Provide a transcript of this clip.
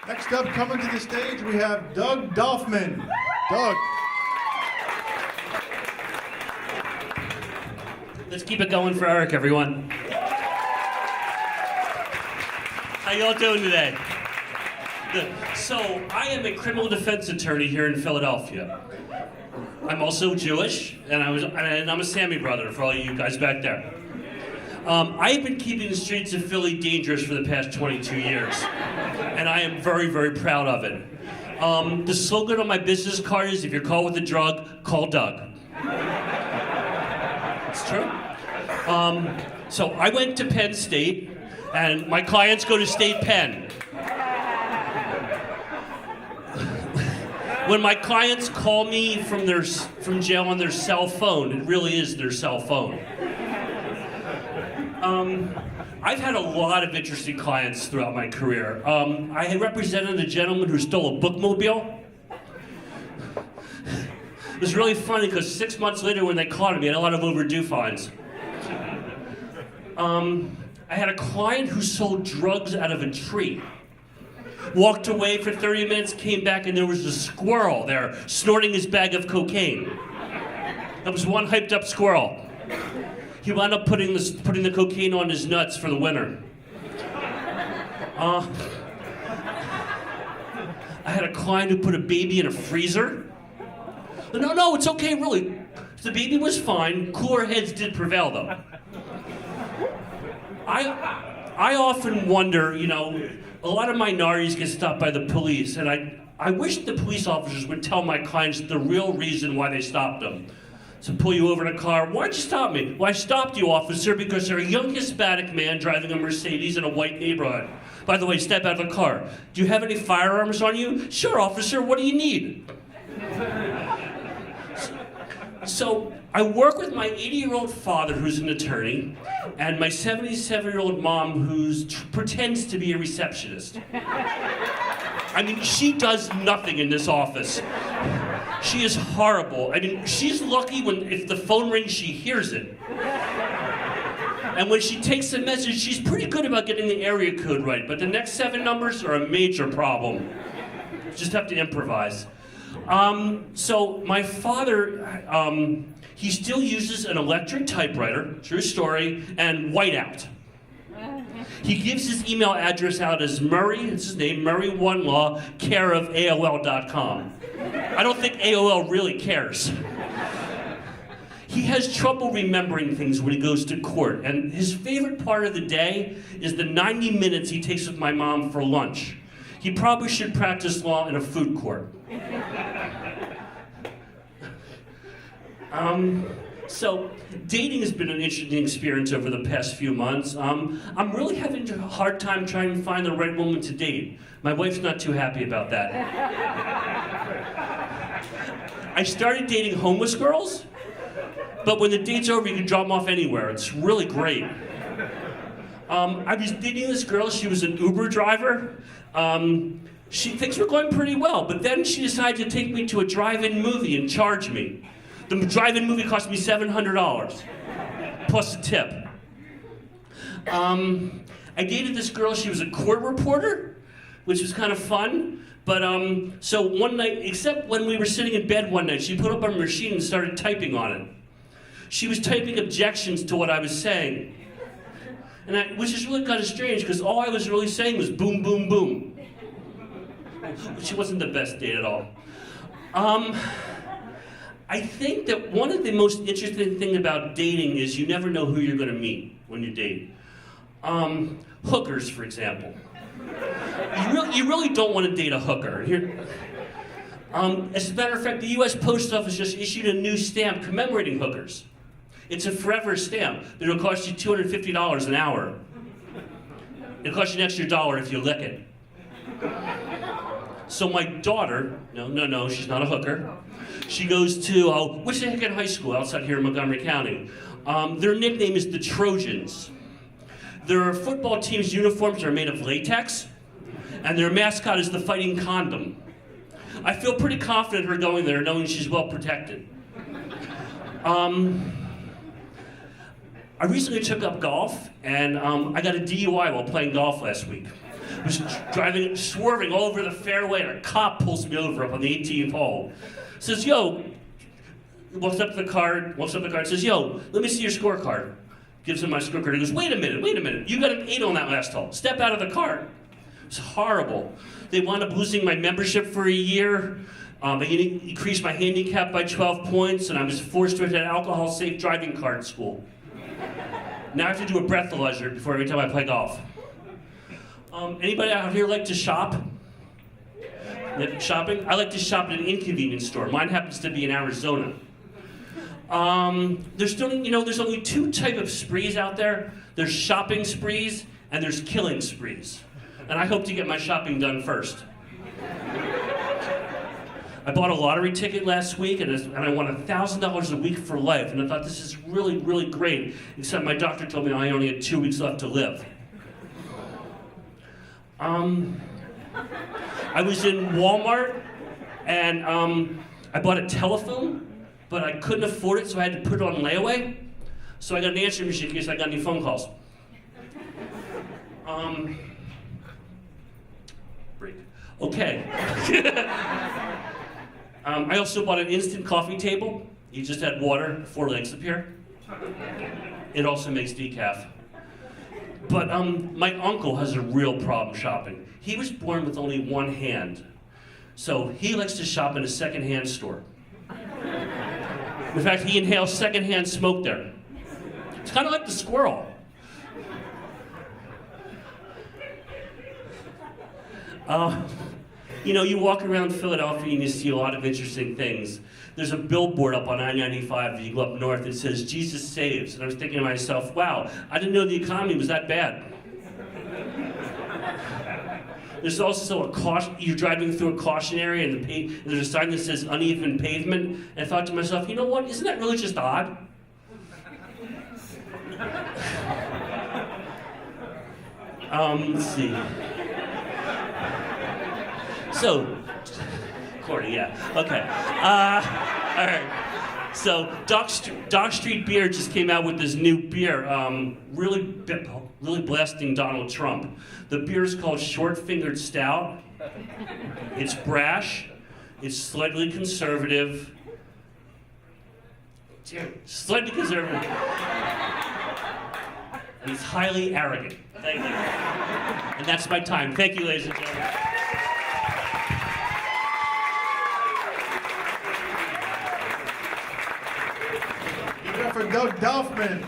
Next up, coming to the stage, we have Doug Dolfman. Doug. Let's keep it going for Eric, everyone. How y'all doing today? Good. So, I am a criminal defense attorney here in Philadelphia. I'm also Jewish, and I'm a Sammy brother for all you guys back there. I've been keeping the streets of Philly dangerous for the past 22 years, and I am very, very proud of it. The slogan on my business card is, if you're caught with a drug, call Doug. It's true. So I went to Penn State, and my clients go to State Penn. When my clients call me from jail on their cell phone, it really is their cell phone. I've had a lot of interesting clients throughout my career. I had represented a gentleman who stole a bookmobile. It was really funny because 6 months later when they caught him, he had a lot of overdue fines. I had a client who sold drugs out of a tree. Walked away for 30 minutes, came back, and there was a squirrel there snorting his bag of cocaine. That was one hyped up squirrel. He wound up putting the cocaine on his nuts for the winter. I had a client who put a baby in a freezer. No, it's okay, really. The baby was fine. Cooler heads did prevail, though. I often wonder, a lot of minorities get stopped by the police, and I wish the police officers would tell my clients the real reason why they stopped them. To pull you over in a car. Why'd you stop me? Well, I stopped you, officer, because you're a young Hispanic man driving a Mercedes in a white neighborhood. By the way, step out of the car. Do you have any firearms on you? Sure, officer, what do you need? So, I work with my 80-year-old father, who's an attorney, and my 77-year-old mom, who pretends to be a receptionist. I mean, she does nothing in this office. She is horrible. I mean, she's lucky if the phone rings, she hears it. And when she takes a message, she's pretty good about getting the area code right, but the next 7 numbers are a major problem. Just have to improvise. So my father, he still uses an electric typewriter, true story, and whiteout. He gives his email address out as Murray, it's his name, Murray1Law, care of AOL.com. I don't think AOL really cares. He has trouble remembering things when he goes to court, and his favorite part of the day is the 90 minutes he takes with my mom for lunch. He probably should practice law in a food court. So, dating has been an interesting experience over the past few months. I'm really having a hard time trying to find the right woman to date. My wife's not too happy about that. I started dating homeless girls, but when the date's over, you can drop them off anywhere. It's really great. I was dating this girl, she was an Uber driver. Things were going pretty well, but then she decided to take me to a drive-in movie and charge me. The drive-in movie cost me $700, plus a tip. I dated this girl, she was a court reporter, which was kind of fun. But so one night, except when we were sitting in bed one night, she put up her machine and started typing on it. She was typing objections to what I was saying. Which is really kind of strange, because all I was really saying was boom, boom, boom. She wasn't the best date at all. I think that one of the most interesting things about dating is you never know who you're going to meet when you date. Hookers, for example. You really don't want to date a hooker. As a matter of fact, the U.S. Post Office just issued a new stamp commemorating hookers. It's a forever stamp. It'll cost you $250 an hour. It'll cost you an extra $1 if you lick it. So my daughter, no, she's not a hooker. She goes to Wissahickon High School outside here in Montgomery County. Their nickname is the Trojans. Their football team's uniforms are made of latex, and their mascot is the fighting condom. I feel pretty confident her going there, knowing she's well protected. I recently took up golf, and I got a DUI while playing golf last week. was driving, swerving all over the fairway, and a cop pulls me over up on the 18th hole. Says, yo, walks up to the card, says, yo, let me see your scorecard. Gives him my scorecard. He goes, wait a minute. You got an 8 on that last hole. Step out of the cart. It's horrible. They wound up losing my membership for a year. They increased my handicap by 12 points, and I was forced to attend alcohol-safe driving card school. Now I have to do a breathalyzer before every time I play golf. Anybody out here like to shop? Shopping? I like to shop at an inconvenience store. Mine happens to be in Arizona. There's only 2 types of sprees out there. There's shopping sprees and there's killing sprees. And I hope to get my shopping done first. I bought a lottery ticket last week and I won $1,000 a week for life. And I thought, this is really, really great. Except my doctor told me I only had 2 weeks left to live. I was in Walmart and I bought a telephone, but I couldn't afford it, so I had to put it on layaway. So I got an answering machine in case I got any phone calls. Break. Okay. I also bought an instant coffee table. You just add water, 4 legs appear. It also makes decaf. But my uncle has a real problem shopping. He was born with only 1 hand. So he likes to shop in a secondhand store. In fact, he inhales secondhand smoke there. It's kind of like the squirrel. You walk around Philadelphia and you see a lot of interesting things. There's a billboard up on I-95 as you go up north that says, Jesus saves. And I was thinking to myself, wow, I didn't know the economy was that bad. There's also a caution, you're driving through a caution area and there's a sign that says uneven pavement. And I thought to myself, you know what, isn't that really just odd? Let's see. So, Cordy, yeah, okay. All right. So, Dock Street Beer just came out with this new beer, really blasting Donald Trump. The beer is called Short Fingered Stout. It's brash. It's slightly conservative. Slightly conservative. And it's highly arrogant. Thank you. And that's my time. Thank you, ladies and gentlemen. Give it up for Doug Dolfman.